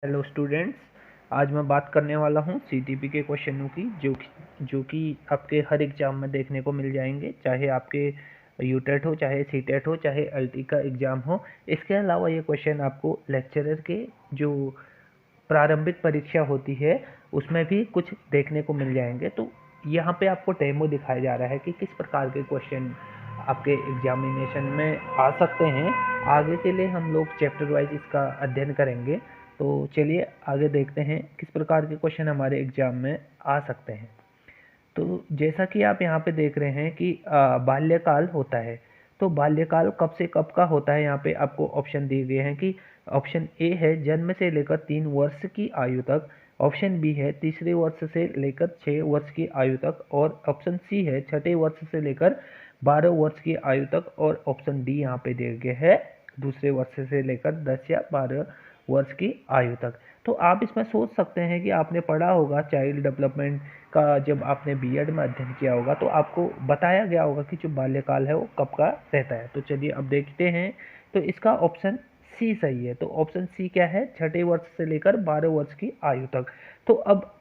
Hello students. आज मैं बात करने वाला हूँ सीटीपी के क्वेश्चनों की जो कि आपके हर एग्ज़ाम में देखने को मिल जाएंगे, चाहे आपके यूटेट हो, चाहे सीटेट हो, चाहे एलटी का एग्ज़ाम हो। इसके अलावा ये क्वेश्चन आपको लेक्चरर के जो प्रारंभिक परीक्षा होती है उसमें भी कुछ देखने को मिल जाएंगे। तो यहाँ पे आपको डेमो दिखाया जा रहा है कि किस प्रकार के क्वेश्चन आपके एग्जामिनेशन में आ सकते हैं। आगे के लिए हम लोग चैप्टर वाइज इसका अध्ययन करेंगे। तो चलिए आगे देखते हैं किस प्रकार के क्वेश्चन हमारे एग्जाम में आ सकते हैं। तो जैसा कि आप यहाँ पे देख रहे हैं कि बाल्यकाल होता है। तो बाल्यकाल कब से कब का होता है, यहाँ पे आपको ऑप्शन दिए गए हैं कि ऑप्शन ए है जन्म से लेकर 3 वर्ष की आयु तक, ऑप्शन बी है तीसरे वर्ष से लेकर 6 वर्ष की आयु तक, और ऑप्शन सी है छठे वर्ष से लेकर 12 वर्ष की आयु तक, और ऑप्शन डी यहाँ पे दिए गए है दूसरे वर्ष से लेकर 10 या 12 वर्ष की आयु तक। तो आप इसमें सोच सकते हैं कि आपने पढ़ा होगा चाइल्ड डेवलपमेंट का, जब आपने बीएड में अध्ययन किया होगा तो आपको बताया गया होगा कि जो बाल्यकाल है वो कब का रहता है। तो चलिए अब देखते हैं। तो इसका ऑप्शन सी सही है। तो ऑप्शन सी क्या है, छठे वर्ष से लेकर 12 वर्ष की आयु तक। तो अब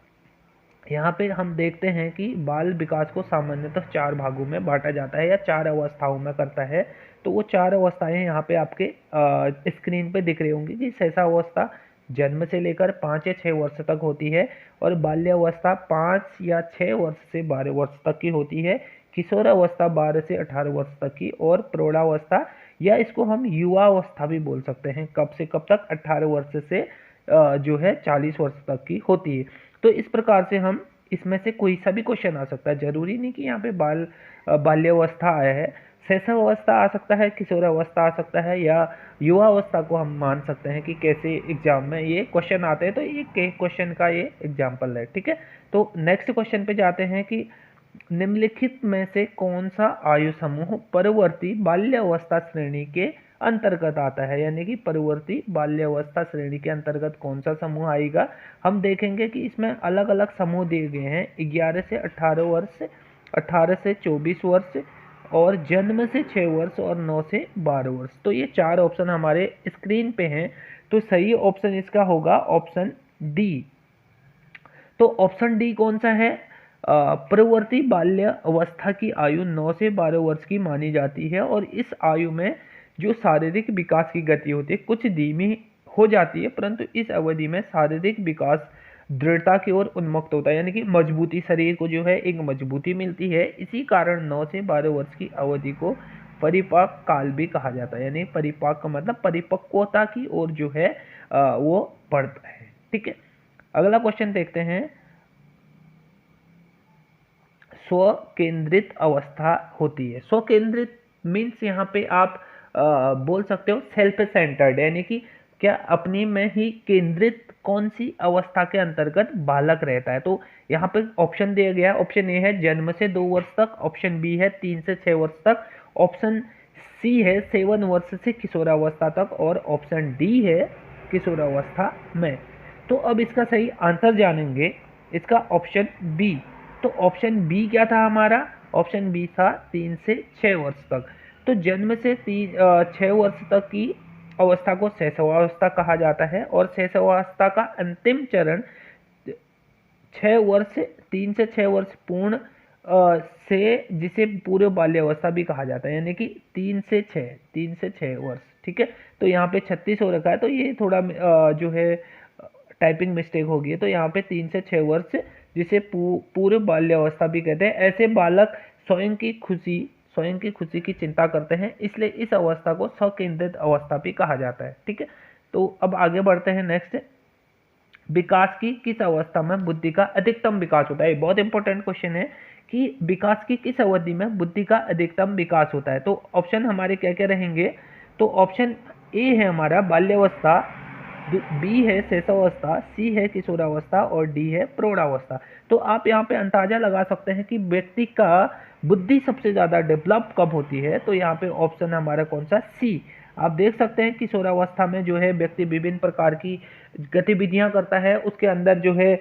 यहाँ पे हम देखते हैं कि बाल विकास को सामान्यतः 4 भागों में बांटा जाता है या 4 अवस्थाओं में करता है। तो वो 4 अवस्थाएं यहाँ पे आपके स्क्रीन पे दिख रही होंगी कि शैशवावस्था जन्म से लेकर 5 या 6 वर्ष तक होती है, और बाल्यावस्था 5 या 6 वर्ष से 12 वर्ष तक की होती है, किशोरावस्था 12 से 18 वर्ष तक की, और प्रौढ़ावस्था या इसको हम युवावस्था भी बोल सकते हैं, कब से कब तक 18 वर्ष से जो है 40 वर्ष तक की होती है। तो इस प्रकार से हम इसमें से कोई सा भी क्वेश्चन आ सकता है, जरूरी नहीं कि यहाँ पे बाल्यावस्था आया है। शैशवावस्था आ सकता है, किशोरावस्था आ सकता है, या युवावस्था को हम मान सकते हैं कि कैसे एग्जाम में ये क्वेश्चन आते हैं। तो ये क्वेश्चन का ये एग्जाम्पल है, ठीक है। तो नेक्स्ट क्वेश्चन पे जाते हैं कि निम्नलिखित में से कौन सा आयु समूह परवर्ती बाल्यावस्था श्रेणी के अंतर्गत आता है, यानी कि परवर्ती बाल्यावस्था श्रेणी के अंतर्गत कौन सा समूह आएगा। हम देखेंगे कि इसमें अलग अलग समूह दिए गए हैं, 11 से 18 वर्ष, 18 से 24 वर्ष, और जन्म से 6 वर्ष, और 9 से 12 वर्ष। तो ये 4 ऑप्शन हमारे स्क्रीन पे हैं। तो सही ऑप्शन इसका होगा ऑप्शन डी। तो ऑप्शन डी कौन सा है, प्रवर्ती बाल्य अवस्था की आयु 9 से 12 वर्ष की मानी जाती है, और इस आयु में जो शारीरिक विकास की गति होती है कुछ धीमी हो जाती है, परंतु इस अवधि में शारीरिक विकास दृढ़ता की ओर उन्मुक्त होता है, यानी कि मजबूती, शरीर को जो है एक मजबूती मिलती है। इसी कारण 9 से 12 वर्ष की अवधि को परिपक्व काल भी कहा जाता है, यानी परिपक्व का मतलब परिपक्वता की ओर जो है वो बढ़ता है, ठीक है। अगला क्वेश्चन देखते हैं। स्व केंद्रित अवस्था होती है। स्व केंद्रित मीन्स यहाँ पे आप बोल सकते हो सेल्फ सेंटर्ड, यानी कि क्या अपने में ही केंद्रित कौन सी अवस्था के अंतर्गत बालक रहता है। तो यहाँ पे ऑप्शन दिया गया है, ऑप्शन ए है जन्म से 2 वर्ष तक, ऑप्शन बी है 3 से 6 वर्ष तक, ऑप्शन सी है 7 वर्ष से किशोरावस्था तक, और ऑप्शन डी है किशोरावस्था में। तो अब इसका सही आंसर जानेंगे, इसका ऑप्शन बी। तो ऑप्शन बी क्या था हमारा, ऑप्शन बी था 3 से 6 वर्ष तक। तो जन्म से 6 वर्ष तक की अवस्था को शैशवावस्था कहा जाता है, और शैशवावस्था का अंतिम चरण 6 वर्ष, 3 से 6 वर्ष पूर्ण से जिसे पूर्व बाल्यावस्था भी कहा जाता है, यानी कि 3 से 6 वर्ष, ठीक है। तो यहाँ पे 36 हो रखा है, तो ये थोड़ा जो है टाइपिंग मिस्टेक हो गई है। तो यहाँ पे 3 से 6 वर्ष जिसे पूर्व बाल्यावस्था भी कहते हैं। ऐसे बालक स्वयं की खुशी की चिंता करते हैं, इसलिए इस अवस्था को स्वकेंद्रित अवस्था भी कहा जाता है, ठीक है। तो अब आगे बढ़ते हैं नेक्स्ट। विकास की किस अवस्था में बुद्धि का अधिकतम विकास होता है। बहुत इंपॉर्टेंट क्वेश्चन है कि विकास की किस अवधि में बुद्धि का अधिकतम विकास होता है। तो ऑप्शन हमारे क्या क्या रहेंगे। तो ऑप्शन ए है हमारा बाल्यावस्था, बी है शैशवावस्था, सी है किशोरावस्था, और डी है प्रौढ़ावस्था। तो आप यहाँ पे अंदाजा लगा सकते हैं कि व्यक्ति का बुद्धि सबसे ज्यादा डेवलप कब होती है। तो यहाँ पे ऑप्शन हमारा कौन सा, सी। आप देख सकते हैं किशोरावस्था में जो है व्यक्ति विभिन्न प्रकार की गतिविधियां करता है, उसके अंदर जो है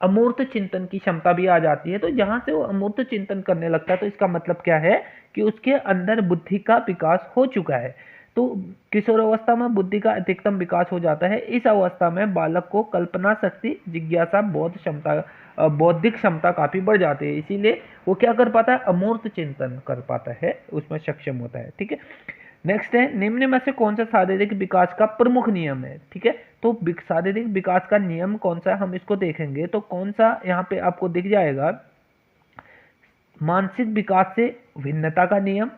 अमूर्त चिंतन की क्षमता भी आ जाती है। तो जहां से वो अमूर्त चिंतन करने लगता है तो इसका मतलब क्या है कि उसके अंदर बुद्धि का विकास हो चुका है। तो किशोरावस्था में बुद्धि का अधिकतम विकास हो जाता है। इस अवस्था में बालक को कल्पना शक्ति, जिज्ञासा, बौद्धिक क्षमता काफी बढ़ जाती है, इसीलिए वो क्या कर पाता है, अमूर्त चिंतन कर पाता है, उसमें सक्षम होता है। ठीक है, नेक्स्ट है, निम्न में से कौन सा शारीरिक विकास का प्रमुख नियम है। ठीक है, तो शारीरिक विकास का नियम कौन सा, हम इसको देखेंगे तो कौन सा यहाँ पे आपको दिख जाएगा, मानसिक विकास से भिन्नता का नियम,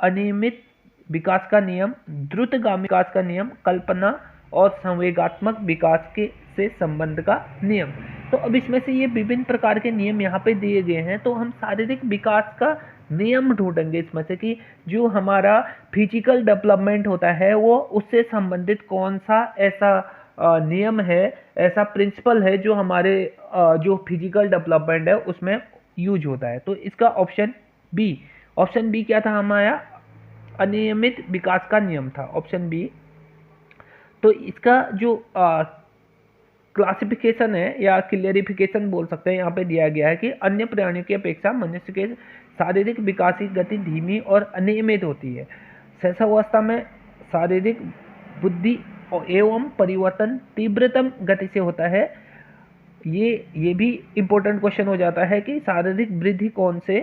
अनियमित विकास का नियम, द्रुतगामी विकास का नियम, कल्पना और संवेगात्मक विकास के से संबंध का नियम। तो अब इसमें से ये विभिन्न प्रकार के नियम यहाँ पे दिए गए हैं, तो हम शारीरिक विकास का नियम ढूंढेंगे इसमें से कि जो हमारा फिजिकल डेवलपमेंट होता है वो उससे संबंधित कौन सा ऐसा नियम है, ऐसा प्रिंसिपल है जो हमारे जो फिजिकल डेवलपमेंट है उसमें यूज होता है। तो इसका ऑप्शन बी क्या था हमारा, अनियमित विकास का नियम था, ऑप्शन बी। तो इसका जो क्लासिफिकेशन है या क्लियरिफिकेशन बोल सकते हैं, यहाँ पे दिया गया है कि अन्य प्राणियों की अपेक्षा मनुष्य के शारीरिक विकास की गति धीमी और अनियमित होती है। शैशवावस्था में शारीरिक बुद्धि एवं परिवर्तन तीव्रतम गति से होता है। ये भी इम्पोर्टेंट क्वेश्चन हो जाता है कि शारीरिक वृद्धि कौन से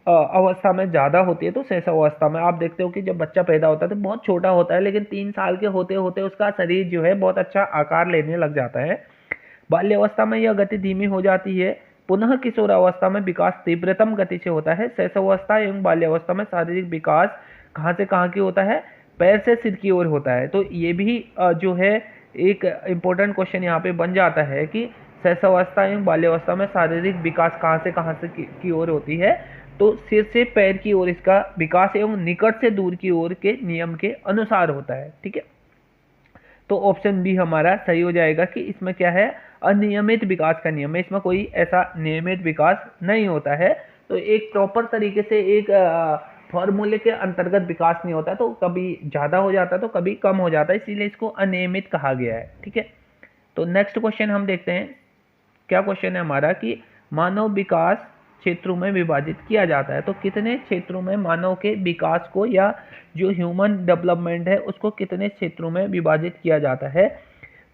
अवस्था में ज़्यादा होती है। तो शैशवावस्था में आप देखते हो कि जब बच्चा पैदा होता है तो बहुत छोटा होता है, लेकिन 3 साल के होते होते उसका शरीर जो है बहुत अच्छा आकार लेने लग जाता है। बाल्यावस्था में यह गति धीमी हो जाती है। पुनः किशोरावस्था में विकास तीव्रतम गति से होता है। शैशवावस्था एवं बाल्यावस्था में शारीरिक विकास कहाँ से कहाँ की होता है, पैर से सिर की ओर होता है। तो ये भी जो है एक इम्पोर्टेंट क्वेश्चन यहाँ पे बन जाता है कि शैशवावस्था एवं बाल्यावस्था में शारीरिक विकास कहाँ से की ओर होती है, तो सिर से पैर की ओर इसका विकास एवं निकट से दूर की ओर के नियम के अनुसार होता है। ठीक है, तो ऑप्शन बी हमारा सही हो जाएगा कि इसमें क्या है, अनियमित विकास का नियम है, इसमें कोई ऐसा नियमित विकास नहीं होता है। तो एक प्रॉपर तरीके से एक फॉर्मूले के अंतर्गत विकास नहीं होता, तो कभी ज़्यादा हो जाता है तो कभी कम हो जाता है, इसीलिए इसको अनियमित कहा गया है। ठीक है, तो नेक्स्ट क्वेश्चन हम देखते हैं, क्या क्वेश्चन है हमारा कि मानव विकास क्षेत्रों में विभाजित किया जाता है। तो कितने क्षेत्रों में मानव के विकास को या जो ह्यूमन डेवलपमेंट है उसको कितने क्षेत्रों में विभाजित किया जाता है।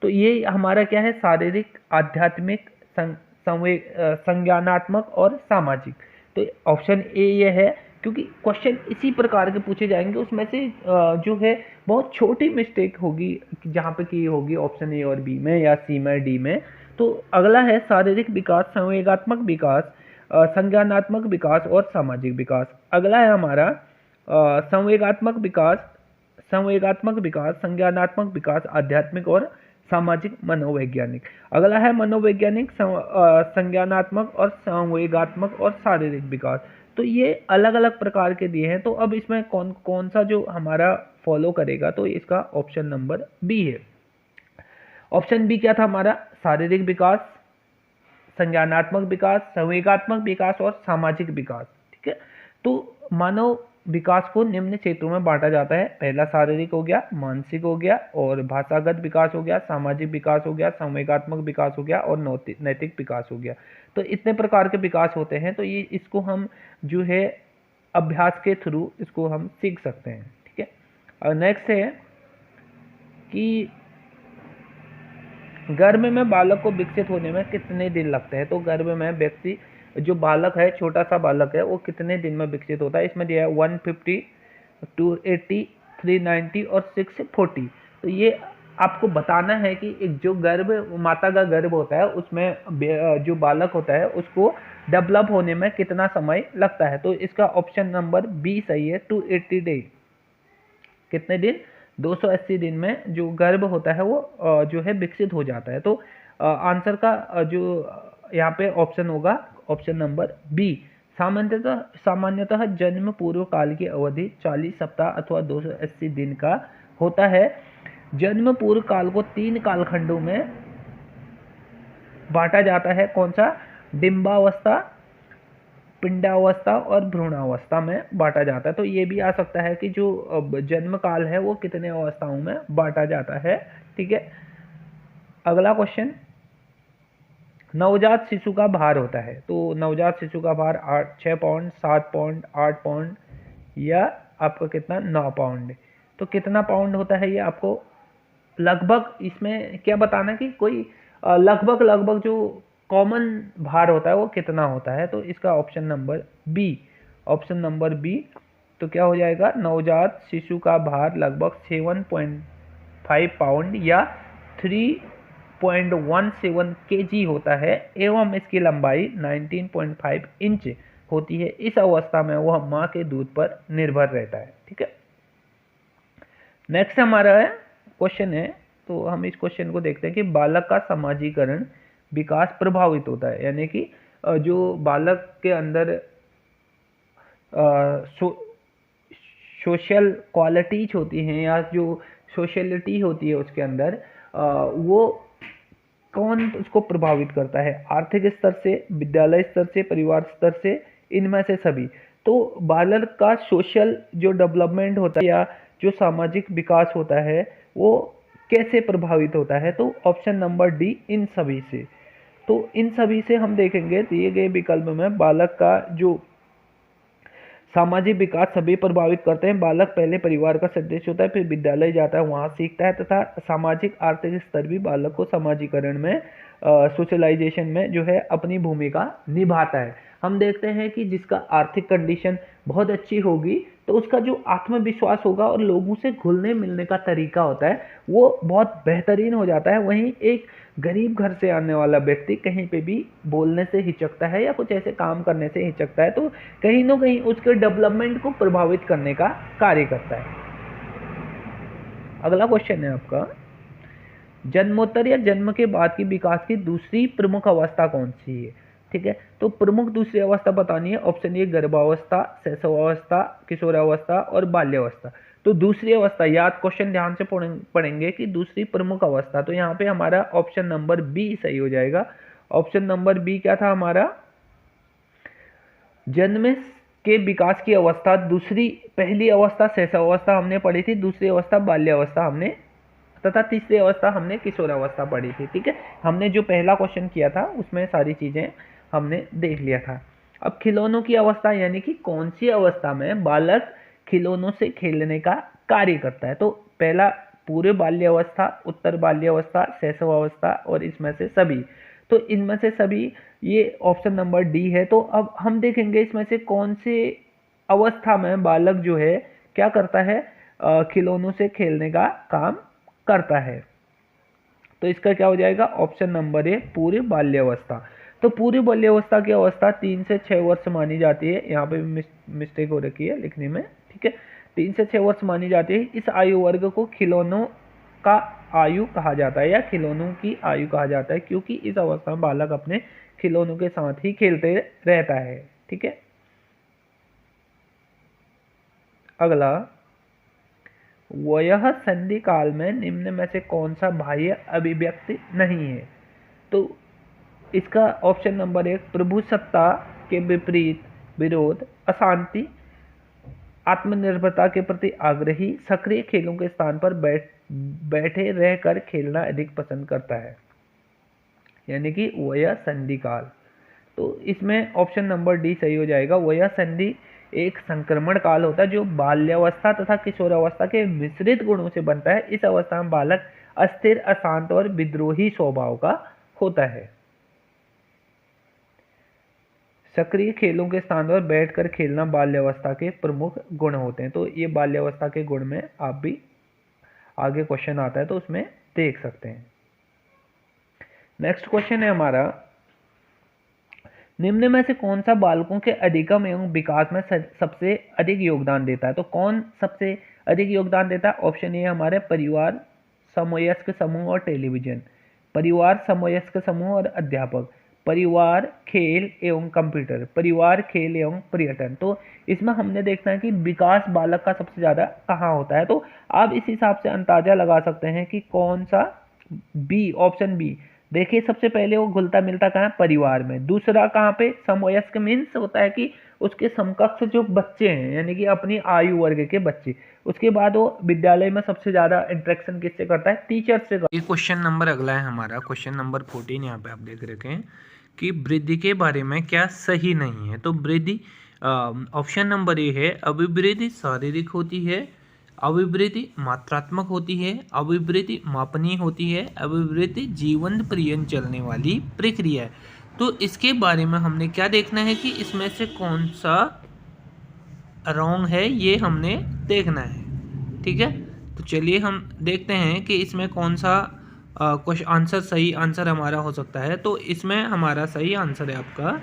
तो ये हमारा क्या है, शारीरिक, आध्यात्मिक, संज्ञानात्मक और सामाजिक। तो ऑप्शन ए ये है, क्योंकि क्वेश्चन इसी प्रकार के पूछे जाएंगे, उसमें से जो है बहुत छोटी मिस्टेक होगी जहाँ पे की होगी ऑप्शन ए और बी में या सी में डी में। तो अगला है शारीरिक विकास, संवेगात्मक विकास, संज्ञानात्मक विकास और सामाजिक विकास। अगला है हमारा संवेगात्मक विकास, संज्ञानात्मक विकास, आध्यात्मिक और सामाजिक, मनोवैज्ञानिक। अगला है मनोवैज्ञानिक, संज्ञानात्मक और संवेगात्मक और शारीरिक विकास। तो ये अलग अलग प्रकार के दिए हैं, तो अब इसमें कौन सा जो हमारा फॉलो करेगा, तो इसका ऑप्शन नंबर बी है। ऑप्शन बी क्या था हमारा, शारीरिक विकास, संज्ञानात्मक विकास, संवेगात्मक विकास और सामाजिक विकास। ठीक है, तो मानव विकास को निम्न क्षेत्रों में बांटा जाता है। पहला शारीरिक हो गया, मानसिक हो गया और भाषागत विकास हो गया, सामाजिक विकास हो गया, संवेगात्मक विकास हो गया और नैतिक विकास हो गया। तो इतने प्रकार के विकास होते हैं, तो ये इसको हम जो है अभ्यास के थ्रू इसको हम सीख सकते हैं। ठीक है, और नेक्स्ट है कि गर्भ में बालक को विकसित होने में कितने दिन लगते हैं। तो गर्भ में व्यक्ति जो बालक है, छोटा सा बालक है, वो कितने दिन में विकसित होता है। इसमें दिया है 150, 280, 390 और 640। तो ये आपको बताना है कि एक जो गर्भ, माता का गर्भ होता है उसमें जो बालक होता है उसको डेवलप होने में कितना समय लगता है। तो इसका ऑप्शन नंबर बी सही है, 280 डे। कितने दिन, 280 दिन में जो गर्भ होता है वो जो है विकसित हो जाता है। तो आंसर का जो यहाँ पे ऑप्शन होगा ऑप्शन नंबर बी। सामान्यतः जन्म पूर्व काल की अवधि 40 सप्ताह अथवा 280 दिन का होता है। जन्म पूर्व काल को 3 कालखंडों में बांटा जाता है। कौन सा, डिंबावस्था, पिंडावस्था और भ्रूणावस्था में बांटा जाता है। तो ये भी आ सकता है कि जो जन्म काल है वो कितने अवस्थाओं में बांटा जाता है। ठीक है, अगला क्वेश्चन, नवजात शिशु का भार होता है। तो नवजात शिशु का भार 6 पाउंड, 7 पाउंड, 8 पाउंड या आपका कितना, 9 पाउंड। तो कितना पाउंड होता है ये आपको लगभग इसमें क्या बताना कि कोई लगभग जो कॉमन भार होता है वो कितना होता है। तो इसका ऑप्शन नंबर बी तो क्या हो जाएगा, नवजात शिशु का भार लगभग 7.5 पाउंड या 3.17 केजी होता है एवं इसकी लंबाई 19.5 इंच होती है। इस अवस्था में वह माँ के दूध पर निर्भर रहता है। ठीक है, नेक्स्ट हमारा क्वेश्चन है, तो हम इस क्वेश्चन को देखते हैं कि बालक का समाजीकरण विकास प्रभावित होता है, यानी कि जो बालक के अंदर सोशल क्वालिटीज होती हैं या जो सोशलिटी होती है उसके अंदर वो कौन उसको प्रभावित करता है, आर्थिक स्तर से, विद्यालय स्तर से, परिवार स्तर से, इनमें से सभी। तो बालक का सोशल जो डेवलपमेंट होता है या जो सामाजिक विकास होता है वो कैसे प्रभावित होता है, तो ऑप्शन नंबर डी इन सभी से। तो इन सभी से हम देखेंगे दिए गए विकल्प में बालक का जो सामाजिक विकास सभी प्रभावित करते हैं। बालक पहले परिवार का सदस्य होता है, फिर विद्यालय जाता है, वहाँ सीखता है, तथा सामाजिक आर्थिक स्तर भी बालक को समाजीकरण में सोशलाइजेशन में जो है अपनी भूमिका निभाता है। हम देखते हैं कि जिसका आर्थिक कंडीशन बहुत अच्छी होगी तो उसका जो आत्मविश्वास होगा और लोगों से घुलने मिलने का तरीका होता है वो बहुत बेहतरीन हो जाता है। वहीं एक गरीब घर से आने वाला व्यक्ति कहीं पे भी बोलने से हिचकता है या कुछ ऐसे काम करने से हिचकता है, तो कहीं ना कहीं उसके डेवलपमेंट को प्रभावित करने का कार्य करता है। अगला क्वेश्चन है आपका, जन्मोत्तर या जन्म के बाद की विकास की दूसरी प्रमुख अवस्था कौन सी है। ठीक है, तो प्रमुख दूसरी अवस्था बतानी है। ऑप्शन ए गर्भावस्था, शैशवावस्था, किशोरावस्था और बाल्यावस्था। तो दूसरी अवस्था, याद क्वेश्चन ध्यान से पढ़ेंगे कि दूसरी प्रमुख अवस्था, तो यहाँ पे हमारा ऑप्शन नंबर बी सही हो जाएगा। ऑप्शन नंबर बी क्या था हमारा, जन्म के विकास की अवस्था दूसरी, पहली अवस्था शैशवावस्था हमने पढ़ी थी, दूसरी अवस्था बाल्यावस्था हमने, तथा तीसरी अवस्था हमने किशोरावस्था पढ़ी थी। ठीक है, हमने जो पहला क्वेश्चन किया था उसमें सारी चीजें हमने देख लिया था। अब खिलौनों की अवस्था, यानी कि कौन सी अवस्था में बालक खिलौनों से खेलने का कार्य करता है। तो पहला पूर्व बाल्यावस्था, उत्तर बाल्यावस्था, शैशवावस्था और इसमें से सभी। तो इनमें से सभी ये ऑप्शन नंबर डी है। तो अब हम देखेंगे इसमें से कौन से अवस्था में बालक जो है क्या करता है, खिलौनों से खेलने का काम करता है। तो इसका क्या हो जाएगा, ऑप्शन नंबर ए पूर्व बाल्यावस्था। तो पूर्व बाल्यावस्था की अवस्था 3 से 6 वर्ष मानी जाती है। यहाँ पे मिस्टेक हो रखी है लिखने में। ठीक है, 3 से 6 वर्ष मानी जाती है। इस आयु वर्ग को खिलौनों का आयु कहा जाता है या खिलौनों की आयु कहा जाता है, क्योंकि इस अवस्था में बालक अपने खिलौनों के साथ ही खेलते रहता है। ठीक है, अगला, वयः संधि काल में निम्न में से कौन सा बाह्य अभिव्यक्ति नहीं है। तो इसका ऑप्शन नंबर एक, प्रभुसत्ता के विपरीत विरोध, अशांति, आत्मनिर्भरता के प्रति आग्रही, सक्रिय खेलों के स्थान पर बैठे रहकर खेलना अधिक पसंद करता है, यानी कि वयः संधि काल। तो इसमें ऑप्शन नंबर डी सही हो जाएगा। वयः संधि एक संक्रमण काल होता है जो बाल्यावस्था तथा किशोरावस्था के मिश्रित गुणों से बनता है। इस अवस्था में बालक अस्थिर, अशांत और विद्रोही स्वभाव का होता है। सक्रिय खेलों के स्थान पर बैठकर खेलना बाल्यावस्था के प्रमुख गुण होते हैं। तो ये बाल्यावस्था के गुण में आप भी आगे क्वेश्चन आता है तो उसमें देख सकते हैं। नेक्स्ट क्वेश्चन है हमारा, निम्न में से कौन सा बालकों के अधिगम एवं विकास में सबसे अधिक योगदान देता है। तो कौन सबसे अधिक योगदान देता है, ऑप्शन ए हमारे परिवार, समवयस्क समूह और टेलीविजन। परिवार, समवयस्क समूह और अध्यापक, परिवार, खेल एवं कंप्यूटर, परिवार, खेल एवं पर्यटन। तो इसमें हमने देखना है कि विकास बालक का सबसे ज्यादा कहाँ होता है। तो आप इस हिसाब से अंदाजा लगा सकते हैं कि कौन सा, बी, ऑप्शन बी। देखिए सबसे पहले वो घुलता मिलता कहाँ, परिवार में। दूसरा कहाँ पे, समवयस्क मीन्स होता है कि उसके समकक्ष जो बच्चे हैं, यानी कि अपनी आयु वर्ग के बच्चे। उसके बाद वो विद्यालय में सबसे ज्यादा इंटरेक्शन किससे करता है, टीचर से। ये क्वेश्चन नंबर अगला है हमारा, क्वेश्चन नंबर 14 यहाँ पे आप देख रखे हैं कि वृद्धि के बारे में क्या सही नहीं है। तो वृद्धि, ऑप्शन नंबर ए है, अभिवृद्धि शारीरिक होती है, अभिवृद्धि मात्रात्मक होती है, अभिवृद्धि मापनीय होती है, अभिवृद्धि जीवन पर्यंत चलने वाली प्रक्रिया है। तो इसके बारे में हमने क्या देखना है कि इसमें से कौन सा रॉन्ग है ये हमने देखना है। ठीक है, तो चलिए हम देखते हैं कि इसमें कौन सा कुछ आंसर सही आंसर हमारा हो सकता है। तो इसमें हमारा सही आंसर है आपका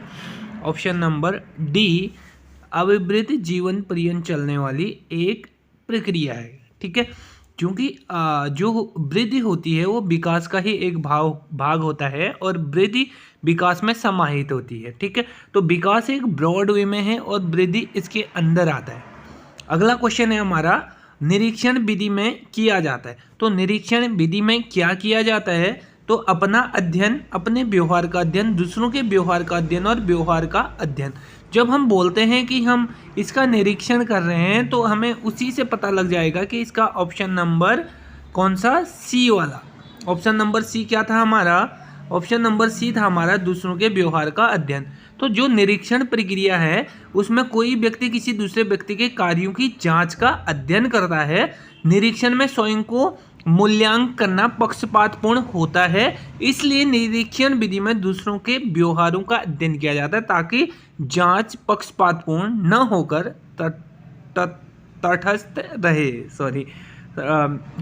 ऑप्शन नंबर डी, अभिवृद्धि जीवन पर्यंत चलने वाली एक प्रक्रिया है। ठीक है, क्योंकि जो वृद्धि होती है वो विकास का ही एक भाग होता है और वृद्धि विकास में समाहित होती है। ठीक है, तो विकास एक ब्रॉड वे में है और वृद्धि इसके अंदर आता है। अगला क्वेश्चन है हमारा, निरीक्षण विधि में किया जाता है। तो निरीक्षण विधि में क्या किया जाता है? तो अपना अध्ययन, अपने व्यवहार का अध्ययन, दूसरों के व्यवहार का अध्ययन और व्यवहार का अध्ययन। जब हम बोलते हैं कि हम इसका निरीक्षण कर रहे हैं तो हमें उसी से पता लग जाएगा कि इसका ऑप्शन नंबर कौन सा, सी वाला। ऑप्शन नंबर सी क्या था हमारा? ऑप्शन नंबर सी था हमारा दूसरों के व्यवहार का अध्ययन। तो जो निरीक्षण प्रक्रिया है उसमें कोई व्यक्ति किसी दूसरे व्यक्ति के कार्यों की जांच का अध्ययन करता है। निरीक्षण में स्वयं को मूल्यांकन करना पक्षपातपूर्ण होता है, इसलिए निरीक्षण विधि में दूसरों के व्यवहारों का अध्ययन किया जाता है ताकि जांच पक्षपातपूर्ण न होकर तटस्थ रहे।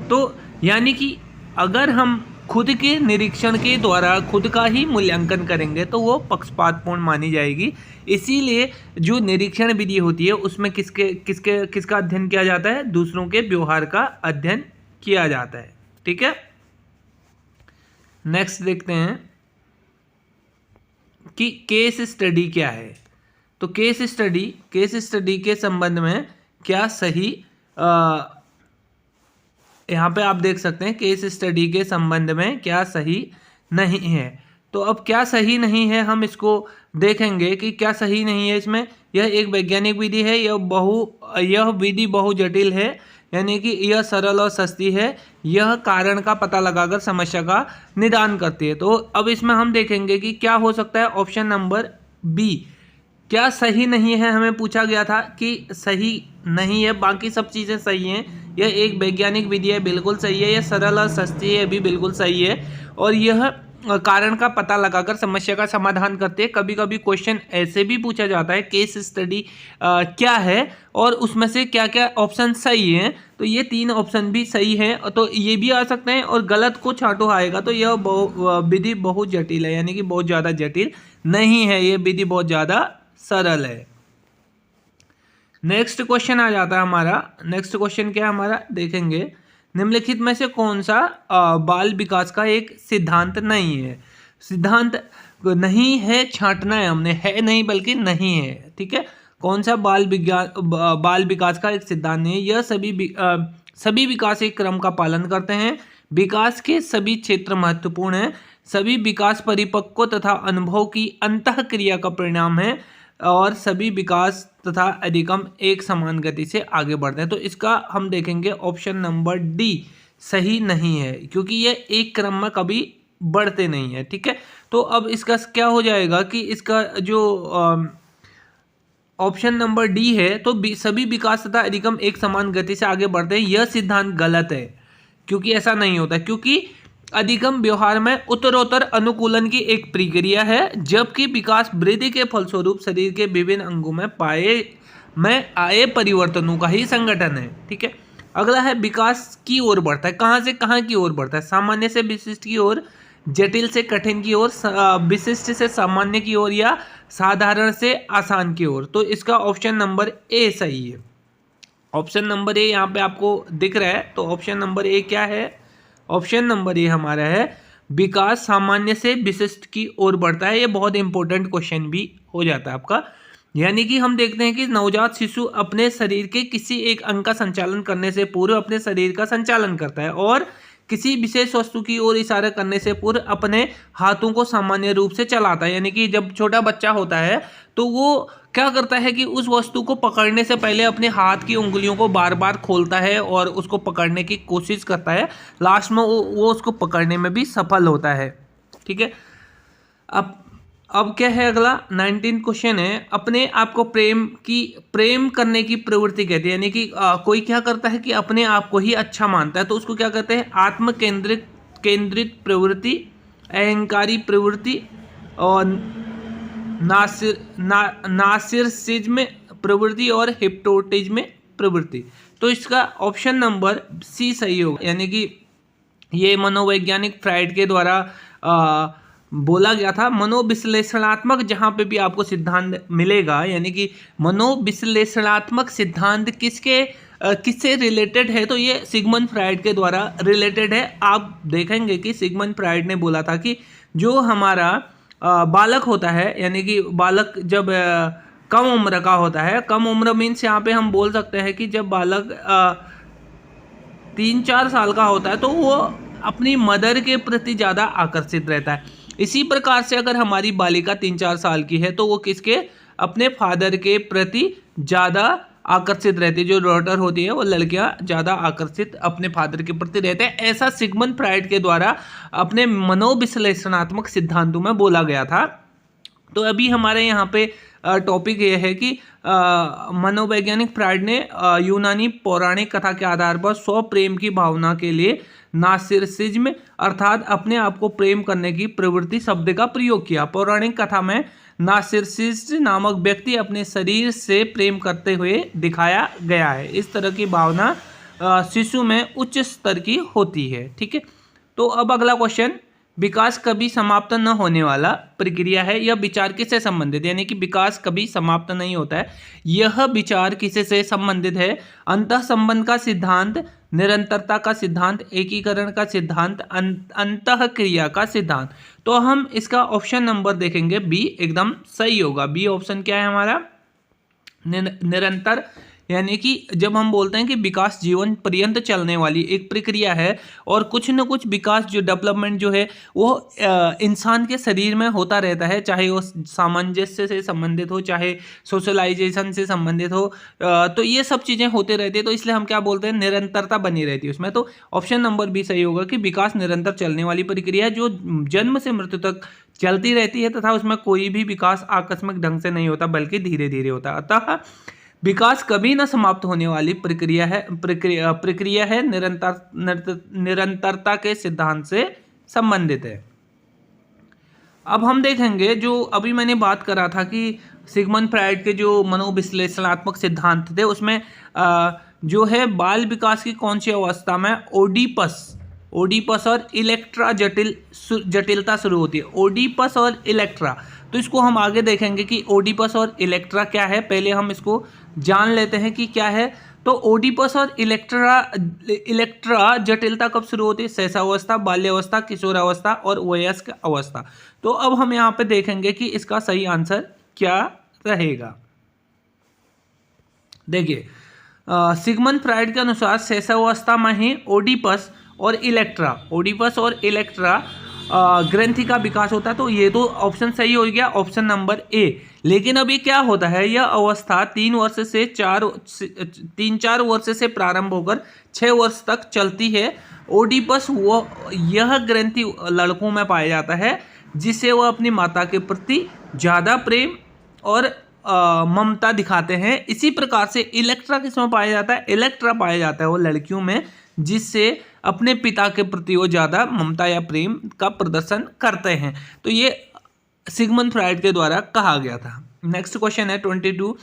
तो यानी कि अगर हम खुद के निरीक्षण के द्वारा खुद का ही मूल्यांकन करेंगे तो वो पक्षपातपूर्ण मानी जाएगी। इसीलिए जो निरीक्षण विधि होती है उसमें किसका अध्ययन किया जाता है? दूसरों के व्यवहार का अध्ययन किया जाता है। ठीक है, नेक्स्ट देखते हैं कि केस स्टडी क्या है। तो केस स्टडी के संबंध में क्या सही, यहाँ पे आप देख सकते हैं केस स्टडी के संबंध में क्या सही नहीं है। तो अब क्या सही नहीं है हम इसको देखेंगे कि क्या सही नहीं है इसमें। यह एक वैज्ञानिक विधि है, यह विधि बहु जटिल है, यानी कि यह सरल और सस्ती है, यह कारण का पता लगाकर समस्या का निदान करती है। तो अब इसमें हम देखेंगे कि क्या हो सकता है। ऑप्शन नंबर बी, क्या सही नहीं है, हमें पूछा गया था कि सही नहीं है, बाकी सब चीज़ें सही हैं। यह एक वैज्ञानिक विधि है, बिल्कुल सही है। यह सरल और सस्ती है, भी बिल्कुल सही है। और यह कारण का पता लगाकर समस्या का समाधान करते हैं। कभी कभी क्वेश्चन ऐसे भी पूछा जाता है केस स्टडी क्या है और उसमें से क्या क्या ऑप्शन सही हैं। तो ये 3 ऑप्शन भी सही हैं, तो ये भी आ सकते हैं। और गलत को छांटो आएगा तो यह विधि बहुत जटिल है, यानी कि बहुत ज़्यादा जटिल नहीं है, ये विधि बहुत ज़्यादा सरल है। नेक्स्ट क्वेश्चन आ जाता है हमारा। नेक्स्ट क्वेश्चन क्या है हमारा, देखेंगे निम्नलिखित में से कौन सा बाल विकास का एक सिद्धांत नहीं है। सिद्धांत नहीं है, छांटना है हमने, है नहीं बल्कि नहीं है। ठीक है, कौन सा बाल विकास का एक सिद्धांत नहीं है। यह सभी विकास एक क्रम का पालन करते हैं। विकास के सभी क्षेत्र महत्वपूर्ण हैं। सभी विकास परिपक्व तथा अनुभव की अंतःक्रिया का परिणाम है और सभी विकास तथा अधिगम एक समान गति से आगे बढ़ते हैं। तो इसका हम देखेंगे ऑप्शन नंबर डी सही नहीं है, क्योंकि ये एक क्रम में कभी बढ़ते नहीं है। ठीक है, तो अब इसका क्या हो जाएगा कि इसका जो ऑप्शन नंबर डी है, तो सभी विकास तथा अधिगम एक समान गति से आगे बढ़ते हैं, यह सिद्धांत गलत है, क्योंकि ऐसा नहीं होता। क्योंकि अधिगम व्यवहार में उत्तरोत्तर अनुकूलन की एक प्रक्रिया है, जबकि विकास वृद्धि के फलस्वरूप शरीर के विभिन्न अंगों में आए परिवर्तनों का ही संगठन है। ठीक है, अगला है विकास की ओर बढ़ता है। कहाँ से कहाँ की ओर बढ़ता है? सामान्य से विशिष्ट की ओर, जटिल से कठिन की ओर, विशिष्ट से सामान्य की ओर, या साधारण से आसान की ओर। तो इसका ऑप्शन नंबर ए सही है। ऑप्शन नंबर ए यहाँ पे आपको दिख रहा है, तो ऑप्शन नंबर ए क्या है? ऑप्शन नंबर ए हमारा है विकास सामान्य से विशिष्ट की ओर बढ़ता है। ये बहुत इंपॉर्टेंट क्वेश्चन भी हो जाता है आपका। यानी कि हम देखते हैं कि नवजात शिशु अपने शरीर के किसी एक अंग का संचालन करने से पूर्व अपने शरीर का संचालन करता है और किसी विशेष वस्तु की ओर इशारा करने से पूर्व अपने हाथों को सामान्य रूप से चलाता है। यानी कि जब छोटा बच्चा होता है तो वो क्या करता है कि उस वस्तु को पकड़ने से पहले अपने हाथ की उंगलियों को बार बार खोलता है और उसको पकड़ने की कोशिश करता है। लास्ट में वो उसको पकड़ने में भी सफल होता है। ठीक है, अब अब क्या है अगला 19 क्वेश्चन है, अपने आप को प्रेम करने की प्रवृत्ति कहते हैं, यानी कि कोई क्या करता है कि अपने आप को ही अच्छा मानता है, तो उसको क्या कहते हैं, आत्म केंद्रित प्रवृत्ति, अहंकारी प्रवृत्ति और नासिरसिज्म प्रवृत्ति और हिप्नोटिज्म प्रवृत्ति। तो इसका ऑप्शन नंबर सी सही होगा, यानी कि ये मनोवैज्ञानिक फ्राइड के द्वारा बोला गया था। मनोविश्लेषणात्मक जहाँ पे भी आपको सिद्धांत मिलेगा, यानी कि मनोविश्लेषणात्मक सिद्धांत किससे रिलेटेड है, तो ये सिगमंड फ्राइड के द्वारा रिलेटेड है। आप देखेंगे कि सिगमंड फ्राइड ने बोला था कि जो हमारा बालक होता है, यानी कि बालक जब कम उम्र का होता है, कम उम्र मीन्स यहाँ पे हम बोल सकते हैं कि जब बालक 3-4 साल का होता है तो वो अपनी मदर के प्रति ज़्यादा आकर्षित रहता है। इसी प्रकार से अगर हमारी बालिका 3-4 साल की है तो वो किसके, अपने फादर के प्रति ज़्यादा आकर्षित रहती है। जो डॉटर होती है वो लड़कियां ज़्यादा आकर्षित अपने फादर के प्रति रहते हैं, ऐसा सिगमंड फ्राइड के द्वारा अपने मनोविश्लेषणात्मक सिद्धांतों में बोला गया था। तो अभी हमारे यहाँ पे टॉपिक ये है कि मनोवैज्ञानिक फ्राइड ने यूनानी पौराणिक कथा के आधार पर स्व प्रेम की भावना के लिए नासिरसिज्म अर्थात अपने आप को प्रेम करने की प्रवृत्ति शब्द का प्रयोग किया। पौराणिक कथा में नासिरसिस्ट नामक व्यक्ति अपने शरीर से प्रेम करते हुए दिखाया गया है। इस तरह की भावना शिशु में उच्च स्तर की होती है। ठीक है, तो अब अगला क्वेश्चन, विकास कभी समाप्त न होने वाला प्रक्रिया है, यह विचार किससे संबंधित है, यानी कि विकास कभी समाप्त नहीं होता है, यह विचार किसे से संबंधित है, अंतः संबंध का सिद्धांत, निरंतरता का सिद्धांत, एकीकरण का सिद्धांत, अंतः क्रिया का सिद्धांत। तो हम इसका ऑप्शन नंबर देखेंगे बी एकदम सही होगा। बी ऑप्शन क्या है हमारा, निरंतर, यानी कि जब हम बोलते हैं कि विकास जीवन पर्यंत चलने वाली एक प्रक्रिया है और कुछ न कुछ विकास जो डेवलपमेंट जो है वो इंसान के शरीर में होता रहता है, चाहे वो सामंजस्य से संबंधित हो, चाहे सोशलाइजेशन से संबंधित हो, तो ये सब चीज़ें होते रहती है। तो इसलिए हम क्या बोलते हैं, निरंतरता बनी रहती है उसमें। तो ऑप्शन नंबर बी सही होगा कि विकास निरंतर चलने वाली प्रक्रिया है जो जन्म से मृत्यु तक चलती रहती है तथा उसमें कोई भी विकास आकस्मिक ढंग से नहीं होता बल्कि धीरे धीरे होता है। अतः विकास कभी न समाप्त होने वाली प्रक्रिया है, निरंतरता के सिद्धांत से संबंधित है। अब हम देखेंगे जो अभी मैंने बात करा था कि सिगमंड फ्राइड के जो मनोविश्लेषणात्मक सिद्धांत थे उसमें जो है बाल विकास की कौन सी अवस्था में ओडीपस और इलेक्ट्रा जटिलता शुरू होती है। ओडीपस और इलेक्ट्रा, तो इसको हम आगे देखेंगे कि ओडीपस और इलेक्ट्रा क्या है। पहले हम इसको जान लेते हैं कि क्या है। तो ओडीपस और इलेक्ट्रा जटिलता कब शुरू होती है, शैशवावस्था, बाल्यावस्था, किशोरावस्था और वयस्क अवस्था। तो अब हम यहाँ पे देखेंगे कि इसका सही आंसर क्या रहेगा। देखिए, सिगमंड फ्राइड के अनुसार शैशवावस्था में ही ओडीपस और इलेक्ट्रा ग्रंथि का विकास होता है। तो ये तो ऑप्शन सही हो गया, ऑप्शन नंबर ए। लेकिन अभी क्या होता है, यह अवस्था 3-4 वर्ष से प्रारंभ होकर 6 वर्ष तक चलती है। ओडीपस यह ग्रंथि लड़कों में पाया जाता है जिससे वह अपनी माता के प्रति ज़्यादा प्रेम और ममता दिखाते हैं। इसी प्रकार से इलेक्ट्रा किसमें पाया जाता है, इलेक्ट्रा पाया जाता है वो लड़कियों में जिससे अपने पिता के प्रति वो ज़्यादा ममता या प्रेम का प्रदर्शन करते हैं। तो ये सिगमंड फ्राइड के द्वारा कहा गया था। नेक्स्ट क्वेश्चन है 22,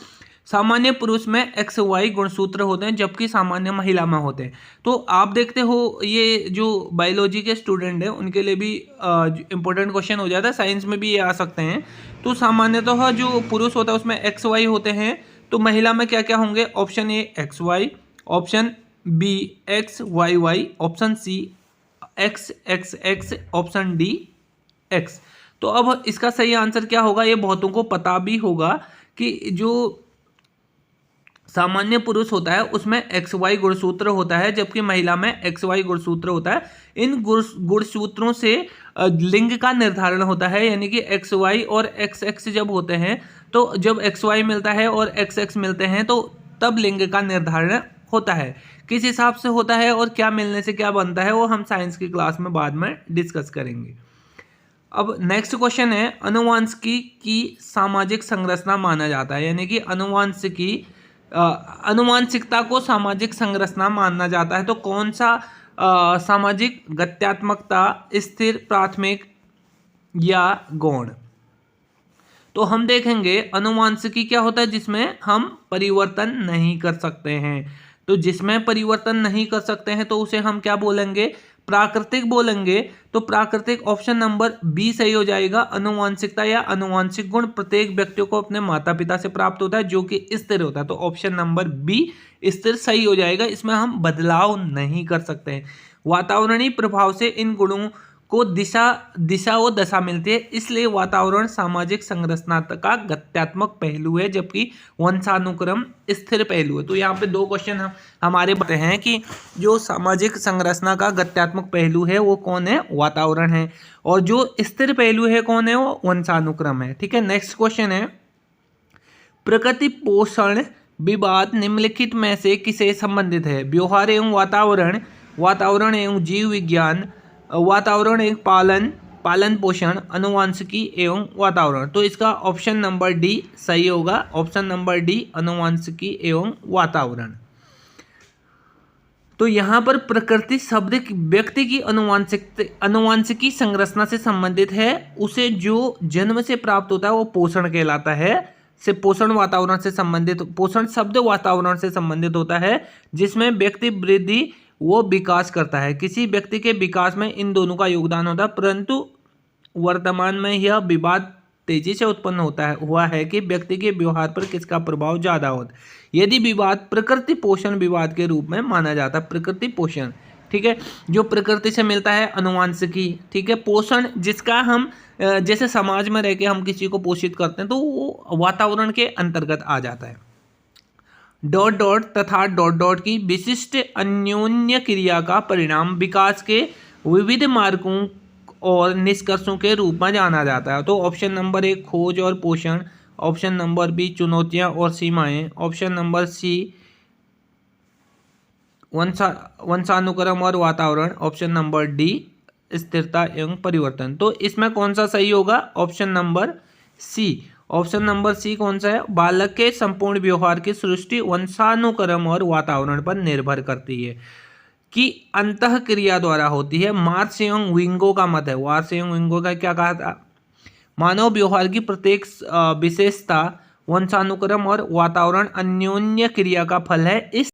सामान्य पुरुष में XY गुणसूत्र होते हैं जबकि सामान्य महिला में होते हैं। तो आप देखते हो ये जो बायोलॉजी के स्टूडेंट हैं उनके लिए भी इंपॉर्टेंट क्वेश्चन हो जाता है, साइंस में भी ये आ सकते हैं। तो सामान्यतः जो पुरुष होता है उसमें XY होते हैं, तो महिला में क्या क्या होंगे, option A XY, option B XYY, option C XX, option D X। तो अब इसका सही आंसर क्या होगा, ये बहुतों को पता भी होगा कि जो सामान्य पुरुष होता है उसमें XY गुणसूत्र होता है जबकि महिला में XY गुणसूत्र होता है। इन गुणसूत्रों से लिंग का निर्धारण होता है, यानी कि XY और XX जब होते हैं तो जब XY मिलता है और XX मिलते हैं तो तब लिंग का निर्धारण होता है। किस हिसाब से होता है और क्या मिलने से क्या बनता है वो हम साइंस की क्लास में बाद में डिस्कस करेंगे। अब नेक्स्ट क्वेश्चन है, अनुवांशिकी की सामाजिक संरचना माना जाता है, यानी कि अनुवांशिकता को सामाजिक संरचना माना जाता है, तो कौन सा सामाजिक गत्यात्मकता, स्थिर, प्राथमिक या गौण? तो हम देखेंगे अनुवांशिकी क्या होता है, जिसमें हम परिवर्तन नहीं कर सकते हैं। तो जिसमें परिवर्तन नहीं कर सकते हैं तो उसे हम क्या बोलेंगे, प्राकृतिक बोलेंगे। तो प्राकृतिक ऑप्शन नंबर बी सही हो जाएगा। अनुवांशिकता या अनुवांशिक गुण प्रत्येक व्यक्ति को अपने माता पिता से प्राप्त होता है, जो कि स्थिर होता है। तो ऑप्शन नंबर बी स्थिर सही हो जाएगा, इसमें हम बदलाव नहीं कर सकते हैं। वातावरणीय प्रभाव से इन गुणों को दिशा व दशा मिलती है, इसलिए वातावरण सामाजिक संरचना का गत्यात्मक पहलू है, जबकि वंशानुक्रम स्थिर पहलू है। तो यहाँ पे दो क्वेश्चन हमारे बताए हैं कि जो सामाजिक संरचना का गत्यात्मक पहलू है वो कौन है, वातावरण है, और जो स्थिर पहलू है कौन है, वो वंशानुक्रम है। ठीक है, नेक्स्ट क्वेश्चन है, प्रकृति पोषण विवाद निम्नलिखित में से किसे संबंधित है? व्यवहार एवं वातावरण, वातावरण एवं जीव विज्ञान, वातावरण एवं पालन पोषण, अनुवांशिकी एवं वातावरण। तो इसका ऑप्शन नंबर डी सही होगा। ऑप्शन नंबर डी अनुवांशिकी एवं वातावरण। तो यहाँ पर प्रकृति शब्द व्यक्ति की अनुवांशिकी संरचना से संबंधित है, उसे जो जन्म से प्राप्त होता है वो पोषण कहलाता है। से पोषण वातावरण से संबंधित, पोषण शब्द वातावरण से संबंधित होता है, जिसमें व्यक्ति वृद्धि वो विकास करता है। किसी व्यक्ति के विकास में इन दोनों का योगदान होता है, परंतु वर्तमान में यह विवाद तेजी से उत्पन्न हुआ है कि व्यक्ति के व्यवहार पर किसका प्रभाव ज्यादा होता है। यदि विवाद प्रकृति पोषण विवाद के रूप में माना जाता है, प्रकृति पोषण, ठीक है, जो प्रकृति से मिलता है अनुवांशिकी, ठीक है, पोषण जिसका हम जैसे समाज में रह के हम किसी को पोषित करते हैं तो वो वातावरण के अंतर्गत आ जाता है। डॉट डॉट तथा डॉट डॉट की विशिष्ट अन्योन्य क्रिया का परिणाम विकास के विविध मार्गों और निष्कर्षों के रूप में जाना जाता है। तो ऑप्शन नंबर ए खोज और पोषण, ऑप्शन नंबर बी चुनौतियां और सीमाएं, ऑप्शन नंबर सी वंशानुक्रम और वातावरण, ऑप्शन नंबर डी स्थिरता एवं परिवर्तन। तो इसमें कौन सा सही होगा? Option number C. Option number C कौन सा है? बालक के संपूर्ण व्यवहार की सृष्टि वंशानुक्रम और वातावरण पर निर्भर करती है, कि अंतः क्रिया द्वारा होती है। मार्क्स एवं विंगो का मत है, मार्क्स एवं विंगो का क्या कहा था? मानव व्यवहार की प्रत्येक विशेषता वंशानुक्रम और वातावरण अन्योन्य क्रिया का फल है। इस